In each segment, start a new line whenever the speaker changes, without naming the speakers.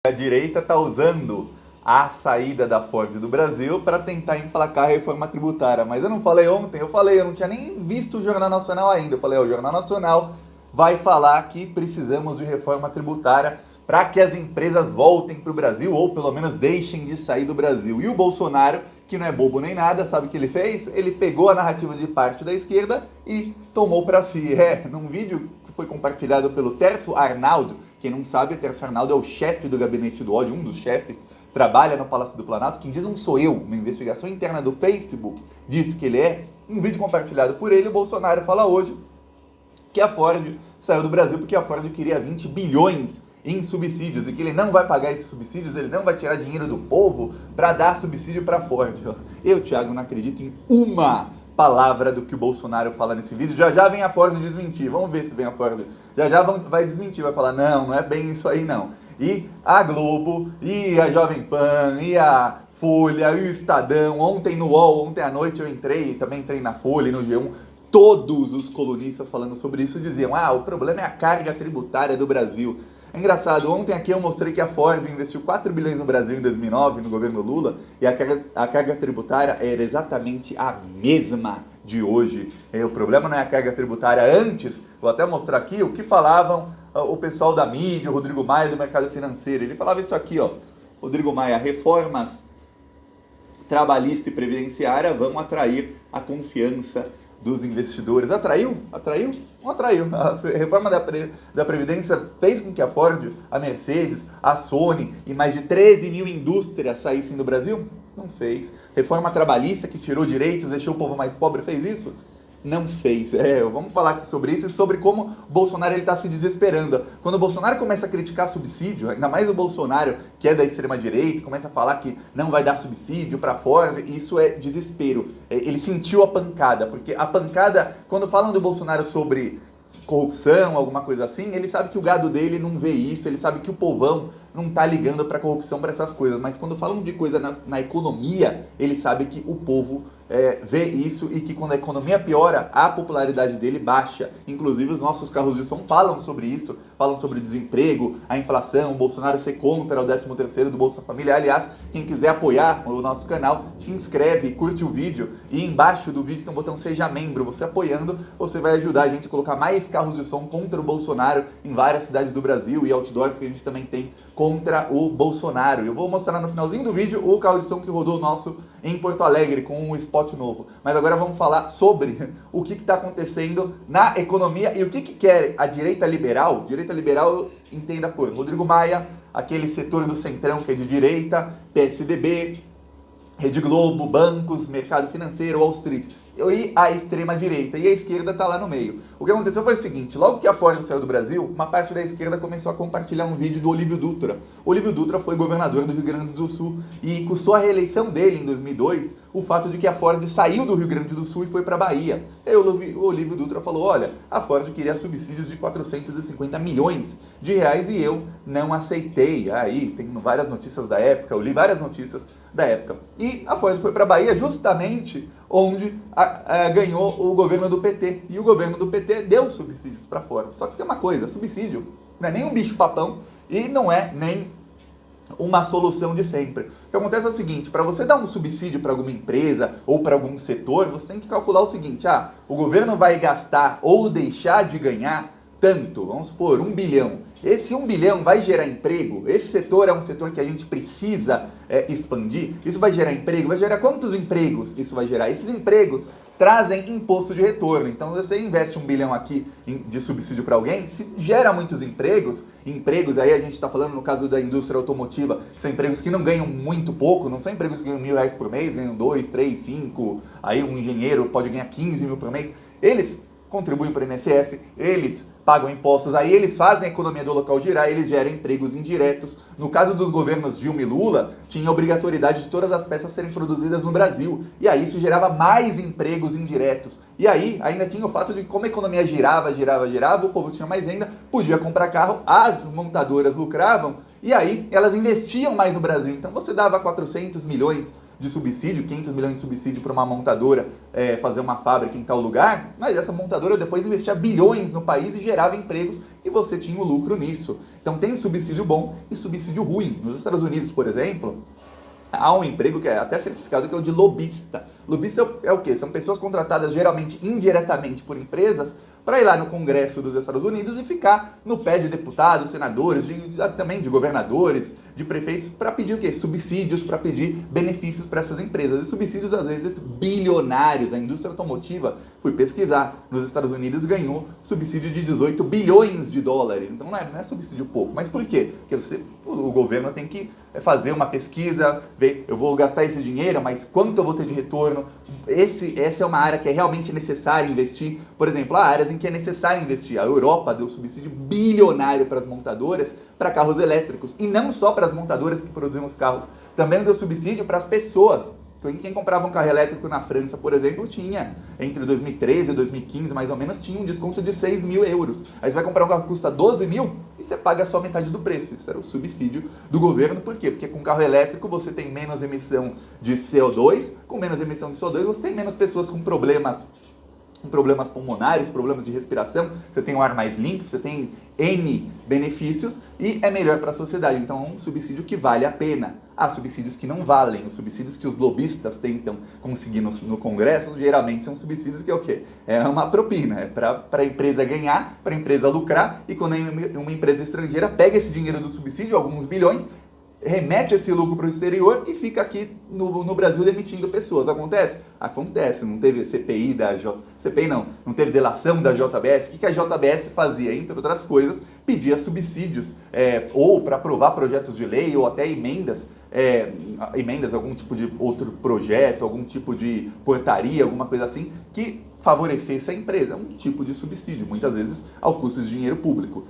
A direita está usando a saída da Ford do Brasil para tentar emplacar a reforma tributária. Mas eu não falei ontem, eu não tinha nem visto o Jornal Nacional ainda. Eu falei, o Jornal Nacional vai falar que precisamos de reforma tributária para que as empresas voltem para o Brasil, ou pelo menos deixem de sair do Brasil. E o Bolsonaro, que não é bobo nem nada, sabe o que ele fez? Ele pegou a narrativa de parte da esquerda e tomou para si. Num vídeo que foi compartilhado pelo Tércio Arnaldo. Quem não sabe, Tércio Arnaldo é o chefe do Gabinete do Ódio, um dos chefes, trabalha no Palácio do Planalto. Quem diz não sou eu, uma investigação interna do Facebook diz que ele é. Um vídeo compartilhado por ele, o Bolsonaro fala hoje que a Ford saiu do Brasil porque a Ford queria 20 bilhões em subsídios e que ele não vai pagar esses subsídios, ele não vai tirar dinheiro do povo para dar subsídio para a Ford. Eu, Thiago, não acredito em uma palavra do que o Bolsonaro fala nesse vídeo. Já vem a Ford desmentir, vamos ver se vem a Ford. Vai desmentir, vai falar, não é bem isso aí não. E a Globo, e a Jovem Pan, e a Folha, e o Estadão, ontem no UOL, ontem à noite eu também entrei na Folha e no G1, todos os colunistas falando sobre isso diziam, o problema é a carga tributária do Brasil. É engraçado, ontem aqui eu mostrei que a Ford investiu 4 bilhões no Brasil em 2009, no governo Lula, e a carga tributária era exatamente a mesma de hoje. O problema não é a carga tributária antes, vou até mostrar aqui o que falavam o pessoal da mídia, o Rodrigo Maia do mercado financeiro. Ele falava isso aqui, Rodrigo Maia, reformas trabalhista e previdenciária vão atrair a confiança dos investidores. Atraiu? Não atraiu. A reforma da Previdência fez com que a Ford, a Mercedes, a Sony e mais de 13 mil indústrias saíssem do Brasil? Não fez. Reforma trabalhista que tirou direitos, deixou o povo mais pobre, fez isso? Não fez. Vamos falar aqui sobre isso e sobre como o Bolsonaro está se desesperando. Quando o Bolsonaro começa a criticar subsídio, ainda mais o Bolsonaro, que é da extrema-direita, começa a falar que não vai dar subsídio para Ford, isso é desespero. Ele sentiu a pancada, porque a pancada, quando falam do Bolsonaro sobre corrupção, alguma coisa assim, ele sabe que o gado dele não vê isso, ele sabe que o povão não tá ligando para corrupção, para essas coisas, mas quando falam de coisa na economia, ele sabe que o povo vê isso e que quando a economia piora, a popularidade dele baixa. Inclusive os nossos carros de som falam sobre isso, falam sobre o desemprego, a inflação, o Bolsonaro ser contra o 13º do Bolsa Família. Aliás, quem quiser apoiar o nosso canal, se inscreve, curte o vídeo e embaixo do vídeo tem um botão Seja Membro. Você apoiando, você vai ajudar a gente a colocar mais carros de som contra o Bolsonaro em várias cidades do Brasil e outdoors que a gente também tem contra o Bolsonaro. Eu vou mostrar no finalzinho do vídeo o carro de som que rodou nosso em Porto Alegre com um spot novo. Mas agora vamos falar sobre o que está acontecendo na economia e o que quer a direita liberal. Direita liberal, entenda por Rodrigo Maia, aquele setor do centrão que é de direita, PSDB, Rede Globo, bancos, mercado financeiro, Wall Street. E a extrema-direita, e a esquerda está lá no meio. O que aconteceu foi o seguinte, logo que a Ford saiu do Brasil, uma parte da esquerda começou a compartilhar um vídeo do Olívio Dutra. O Olívio Dutra foi governador do Rio Grande do Sul e custou a reeleição dele em 2002 o fato de que a Ford saiu do Rio Grande do Sul e foi para a Bahia. E aí o Olívio Dutra falou, olha, a Ford queria subsídios de 450 milhões de reais e eu não aceitei. Aí tem várias notícias da época, eu li várias notícias da época. E a Ford foi para a Bahia justamente onde ganhou o governo do PT. E o governo do PT deu subsídios para Ford. Só que tem uma coisa, subsídio não é nem um bicho-papão e não é nem uma solução de sempre. O que acontece é o seguinte, para você dar um subsídio para alguma empresa ou para algum setor, você tem que calcular o seguinte, o governo vai gastar ou deixar de ganhar tanto, vamos supor, 1 bilhão. Esse 1 bilhão vai gerar emprego? Esse setor é um setor que a gente precisa expandir? Isso vai gerar emprego? Vai gerar quantos empregos isso vai gerar? Esses empregos trazem imposto de retorno. Então, se você investe 1 bilhão aqui de subsídio para alguém, se gera muitos empregos aí a gente está falando no caso da indústria automotiva, que são empregos que não ganham muito pouco, não são empregos que ganham R$1.000 por mês, ganham 2, 3, 5, aí um engenheiro pode ganhar 15 mil por mês. Eles contribuem para o INSS, eles pagam impostos, aí eles fazem a economia do local girar, eles geram empregos indiretos. No caso dos governos Dilma e Lula, tinha obrigatoriedade de todas as peças serem produzidas no Brasil. E aí isso gerava mais empregos indiretos. E aí ainda tinha o fato de que como a economia girava, o povo tinha mais renda, podia comprar carro, as montadoras lucravam, e aí elas investiam mais no Brasil. Então você dava 400 milhões de subsídio, 500 milhões de subsídio para uma montadora fazer uma fábrica em tal lugar, mas essa montadora depois investia bilhões no país e gerava empregos e você tinha o lucro nisso. Então tem subsídio bom e subsídio ruim. Nos Estados Unidos, por exemplo, há um emprego que é até certificado, que é o de lobista. Lobista é o quê? São pessoas contratadas geralmente indiretamente por empresas para ir lá no Congresso dos Estados Unidos e ficar no pé de deputados, senadores, também de governadores, de prefeitos, para pedir o quê? Subsídios, para pedir benefícios para essas empresas. E subsídios, às vezes, bilionários. A indústria automotiva, fui pesquisar, nos Estados Unidos ganhou subsídio de 18 bilhões de dólares. Então não é subsídio pouco. Mas por quê? Porque o governo tem que fazer uma pesquisa, ver, eu vou gastar esse dinheiro, mas quanto eu vou ter de retorno? Essa é uma área que é realmente necessário investir. Por exemplo, há áreas em que é necessário investir. A Europa deu subsídio bilionário para as montadoras, para carros elétricos. E não só para as montadoras que produziam os carros, também deu subsídio para as pessoas. Quem comprava um carro elétrico na França, por exemplo, tinha, entre 2013 e 2015, mais ou menos, tinha um desconto de 6 mil euros. Aí você vai comprar um carro que custa 12 mil e você paga só metade do preço. Isso era o subsídio do governo. Por quê? Porque com carro elétrico você tem menos emissão de CO2, com menos emissão de CO2 você tem menos pessoas com problemas pulmonares, problemas de respiração, você tem um ar mais limpo, você tem N benefícios e é melhor para a sociedade. Então é um subsídio que vale a pena. Há subsídios que não valem, os subsídios que os lobistas tentam conseguir no Congresso, geralmente são subsídios que é o quê? É uma propina, é para a empresa ganhar, para a empresa lucrar, e quando uma empresa estrangeira pega esse dinheiro do subsídio, alguns bilhões, remete esse lucro para o exterior e fica aqui no Brasil demitindo pessoas. Acontece? Acontece. Não teve CPI não teve delação da JBS. O que a JBS fazia? Entre outras coisas, pedia subsídios ou para aprovar projetos de lei ou até emendas, algum tipo de outro projeto, algum tipo de portaria, alguma coisa assim, que favorecesse a empresa. Um tipo de subsídio, muitas vezes ao custo de dinheiro público.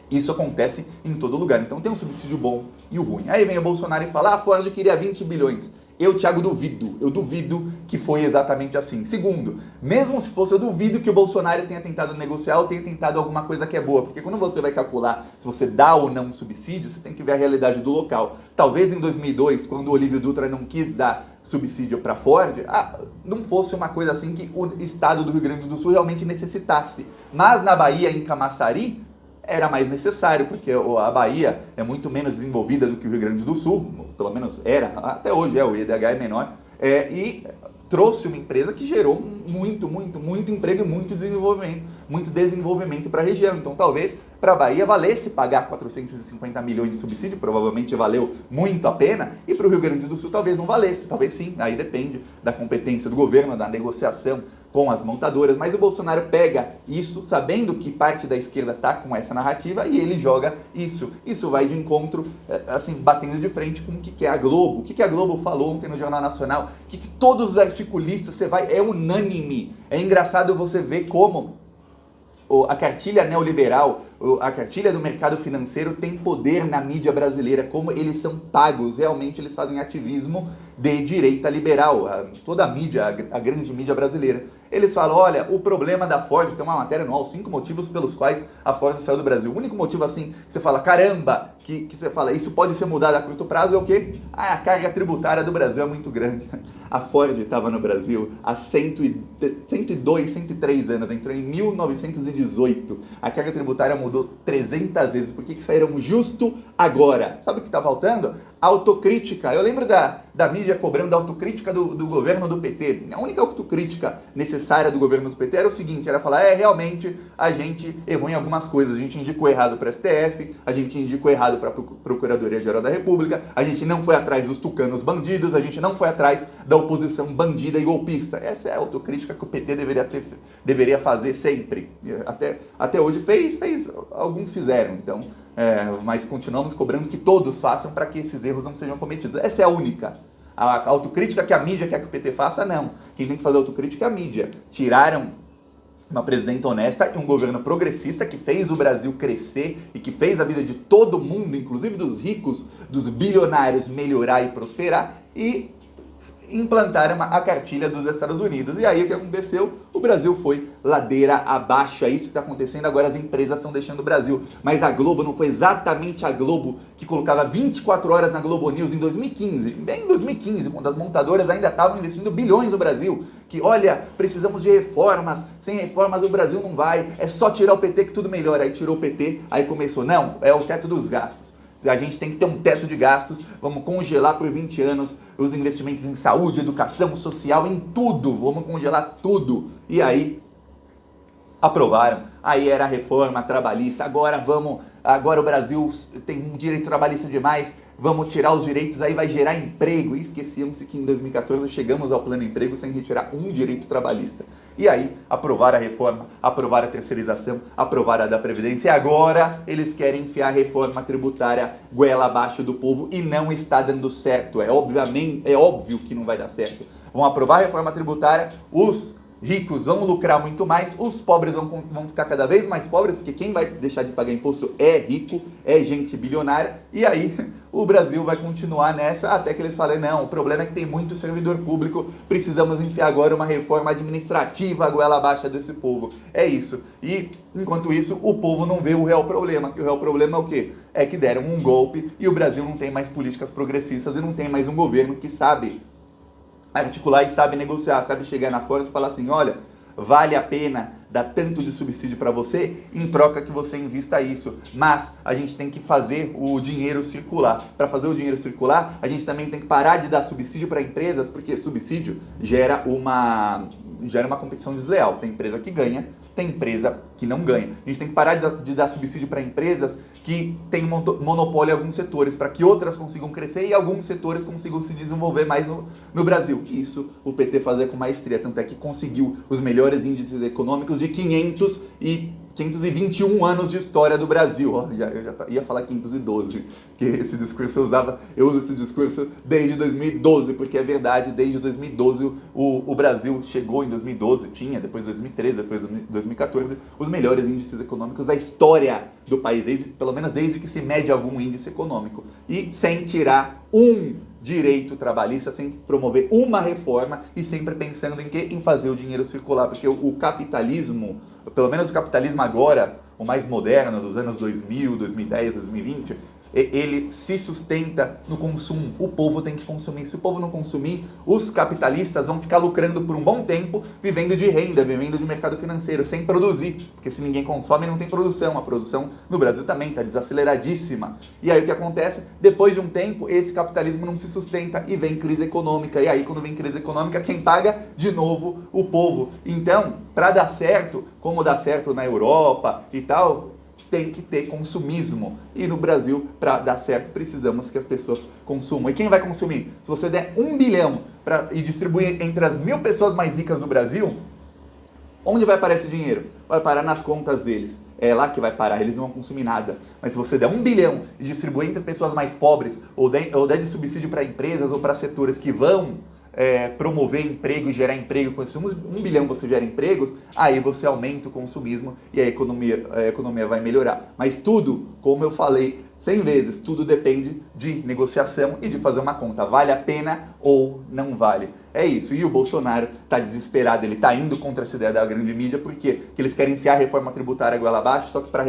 Isso acontece em todo lugar. Então tem um subsídio bom e o ruim. Aí vem o Bolsonaro e fala, a Ford queria 20 bilhões. Eu, Thiago, duvido que foi exatamente assim. Segundo, mesmo se fosse, eu duvido que o Bolsonaro tenha tentado negociar ou tenha tentado alguma coisa que é boa. Porque quando você vai calcular se você dá ou não subsídio, você tem que ver a realidade do local. Talvez em 2002, quando o Olívio Dutra não quis dar subsídio para a Ford, não fosse uma coisa assim que o estado do Rio Grande do Sul realmente necessitasse. Mas na Bahia, em Camaçari, era mais necessário, porque a Bahia é muito menos desenvolvida do que o Rio Grande do Sul, pelo menos era, até hoje o IDH é menor, e trouxe uma empresa que gerou muito emprego e muito desenvolvimento para a região. Então talvez para a Bahia valesse pagar 450 milhões de subsídio, provavelmente valeu muito a pena, e para o Rio Grande do Sul talvez não valesse, talvez sim, aí depende da competência do governo, da negociação com as montadoras, mas o Bolsonaro pega isso sabendo que parte da esquerda está com essa narrativa e ele joga isso. Isso vai de encontro, assim, batendo de frente com o que é a Globo. O que a Globo falou ontem no Jornal Nacional, o que todos os articulistas, é unânime. É engraçado você ver como a cartilha neoliberal, a cartilha do mercado financeiro tem poder na mídia brasileira, como eles são pagos, realmente eles fazem ativismo de direita liberal, toda a mídia, a grande mídia brasileira. Eles falam, olha, o problema da Ford, tem uma matéria no UOL, 5 motivos pelos quais a Ford saiu do Brasil. O único motivo assim, que você fala, caramba, que você fala, isso pode ser mudado a curto prazo, é o quê? A carga tributária do Brasil é muito grande. A Ford estava no Brasil há 102, 103 anos, entrou em 1918. A carga tributária mudou 300 vezes. Por que saíram justo agora? Sabe o que está faltando? Autocrítica. Eu lembro da mídia cobrando a autocrítica do governo do PT. A única autocrítica necessária do governo do PT era o seguinte, era falar, realmente a gente errou em algumas coisas, a gente indicou errado para a STF, a gente indicou errado para a Procuradoria-Geral da República, a gente não foi atrás dos tucanos bandidos, a gente não foi atrás da oposição bandida e golpista. Essa é a autocrítica que o PT deveria fazer sempre. Até hoje alguns fizeram, então... mas continuamos cobrando que todos façam para que esses erros não sejam cometidos. Essa é a única. A autocrítica que a mídia quer que o PT faça, não. Quem tem que fazer autocrítica é a mídia. Tiraram uma presidenta honesta e um governo progressista que fez o Brasil crescer e que fez a vida de todo mundo, inclusive dos ricos, dos bilionários, melhorar e prosperar, e implantaram a cartilha dos Estados Unidos. E aí o que aconteceu? O Brasil foi ladeira abaixo. É isso que está acontecendo agora, as empresas estão deixando o Brasil. Mas a Globo não foi exatamente a Globo que colocava 24 horas na Globo News em 2015, bem em 2015, quando as montadoras ainda estavam investindo bilhões no Brasil, que olha, precisamos de reformas, sem reformas o Brasil não vai, é só tirar o PT que tudo melhora. Aí tirou o PT, aí começou, não, é o teto dos gastos. A gente tem que ter um teto de gastos, vamos congelar por 20 anos os investimentos em saúde, educação, social, em tudo, vamos congelar tudo. E aí aprovaram, aí era a reforma trabalhista, agora o Brasil tem um direito trabalhista demais, vamos tirar os direitos, aí vai gerar emprego. E esqueciam-se que em 2014 chegamos ao plano emprego sem retirar um direito trabalhista. E aí aprovaram a reforma, aprovaram a terceirização, aprovaram a da Previdência, e agora eles querem enfiar a reforma tributária goela abaixo do povo e não está dando certo. É óbvio que não vai dar certo. Vão aprovar a reforma tributária, os ricos vão lucrar muito mais, os pobres vão ficar cada vez mais pobres, porque quem vai deixar de pagar imposto é rico, é gente bilionária, e aí o Brasil vai continuar nessa até que eles falem, não, o problema é que tem muito servidor público, precisamos enfiar agora uma reforma administrativa goela abaixo desse povo. É isso. E, enquanto isso, o povo não vê o real problema, que o real problema é o quê? É que deram um golpe e o Brasil não tem mais políticas progressistas e não tem mais um governo que sabe articular e sabe negociar, sabe chegar na fonte e falar assim, olha, vale a pena dar tanto de subsídio para você em troca que você invista isso, mas a gente tem que fazer o dinheiro circular. Para fazer o dinheiro circular, a gente também tem que parar de dar subsídio para empresas, porque subsídio gera uma competição desleal. Tem empresa que ganha, tem empresa que não ganha. A gente tem que parar de dar subsídio para empresas que têm monopólio em alguns setores, para que outras consigam crescer e alguns setores consigam se desenvolver mais no Brasil. Isso o PT fazia com maestria, tanto é que conseguiu os melhores índices econômicos de 521 anos de história do Brasil. Eu já ia falar 512, que esse discurso eu uso esse discurso desde 2012, porque é verdade, desde 2012 o Brasil chegou em 2012, tinha, depois 2013, depois 2014, os melhores índices econômicos da história do país, pelo menos desde que se mede algum índice econômico, e sem tirar um direito trabalhista, sem promover uma reforma e sempre pensando em quê? Em fazer o dinheiro circular, porque o capitalismo, pelo menos o capitalismo agora, o mais moderno, dos anos 2000, 2010, 2020, ele se sustenta no consumo. O povo tem que consumir. Se o povo não consumir, os capitalistas vão ficar lucrando por um bom tempo, vivendo de renda, vivendo de mercado financeiro, sem produzir. Porque se ninguém consome, não tem produção. A produção no Brasil também está desaceleradíssima. E aí o que acontece? Depois de um tempo, esse capitalismo não se sustenta e vem crise econômica. E aí quando vem crise econômica, quem paga? De novo, o povo. Então, para dar certo, como dá certo na Europa e tal, tem que ter consumismo. E no Brasil, para dar certo, precisamos que as pessoas consumam. E quem vai consumir? Se você der 1 bilhão e distribuir entre as 1.000 pessoas mais ricas do Brasil, onde vai parar esse dinheiro? Vai parar nas contas deles. É lá que vai parar, eles não vão consumir nada. Mas se você der 1 bilhão e distribuir entre pessoas mais pobres, ou der de subsídio para empresas ou para setores que vão promover emprego e gerar emprego, com esse 1 bilhão você gera empregos, aí você aumenta o consumismo e a economia vai melhorar. Mas tudo, como eu falei 100 vezes, tudo depende de negociação e de fazer uma conta. Vale a pena ou não vale? É isso. E o Bolsonaro está desesperado, ele está indo contra essa ideia da grande mídia, por quê? Porque eles querem enfiar a reforma tributária goela abaixo, só que para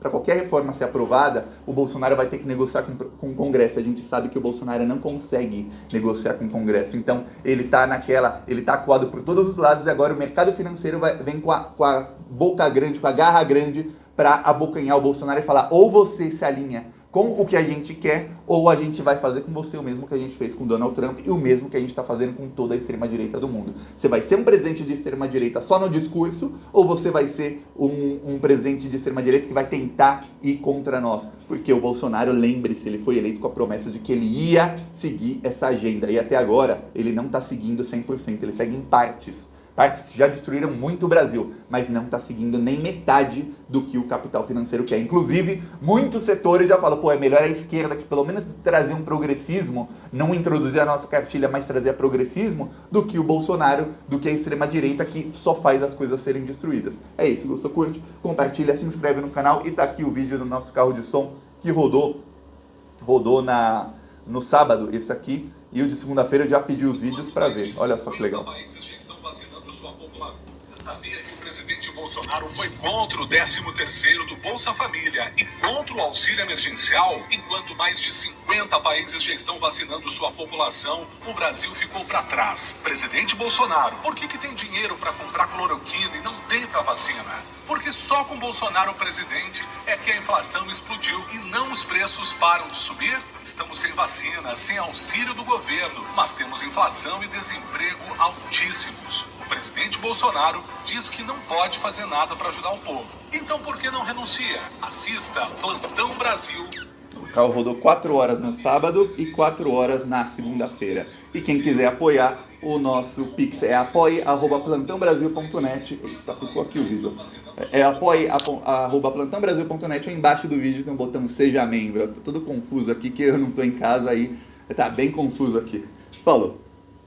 qualquer reforma ser aprovada, o Bolsonaro vai ter que negociar com o Congresso. A gente sabe que o Bolsonaro não consegue negociar com o Congresso. Então, ele está acuado por todos os lados e agora o mercado financeiro vem com a boca grande, com a garra grande, para abocanhar o Bolsonaro e falar, ou você se alinha com o que a gente quer, ou a gente vai fazer com você o mesmo que a gente fez com Donald Trump e o mesmo que a gente está fazendo com toda a extrema-direita do mundo. Você vai ser um presidente de extrema-direita só no discurso, ou você vai ser um presidente de extrema-direita que vai tentar ir contra nós? Porque o Bolsonaro, lembre-se, ele foi eleito com a promessa de que ele ia seguir essa agenda, e até agora ele não está seguindo 100%, ele segue em partes. Partes que já destruíram muito o Brasil, mas não está seguindo nem metade do que o capital financeiro quer. Inclusive, muitos setores já falam, é melhor a esquerda que pelo menos trazer um progressismo, não introduzir a nossa cartilha, mas trazer progressismo, do que o Bolsonaro, do que a extrema-direita que só faz as coisas serem destruídas. É isso, gostou, curte, compartilha, se inscreve no canal e tá aqui o vídeo do nosso carro de som que rodou no sábado, esse aqui, e o de segunda-feira eu já pedi os vídeos para ver. Olha só que legal.
Sabia que o presidente Bolsonaro foi contra o 13º do Bolsa Família e contra o auxílio emergencial? Enquanto mais de 50 países já estão vacinando sua população, o Brasil ficou para trás. Presidente Bolsonaro, por que tem dinheiro para comprar cloroquina e não tem para vacina? Porque só com Bolsonaro presidente é que a inflação explodiu e não os preços param de subir? Estamos sem vacina, sem auxílio do governo, mas temos inflação e desemprego altíssimos. O presidente Bolsonaro diz que não pode fazer nada para ajudar o povo. Então por que não renuncia? Assista Plantão Brasil.
O carro rodou 4 horas no sábado e 4 horas na segunda-feira. E quem quiser apoiar, o nosso Pix é apoie@plantãobrasil.net. Eita, ficou aqui o vídeo. É apoie@plantãobrasil.net. Embaixo do vídeo tem um botão Seja Membro. Eu tô todo confuso aqui, que eu não tô em casa aí. Tá bem confuso aqui. Falou!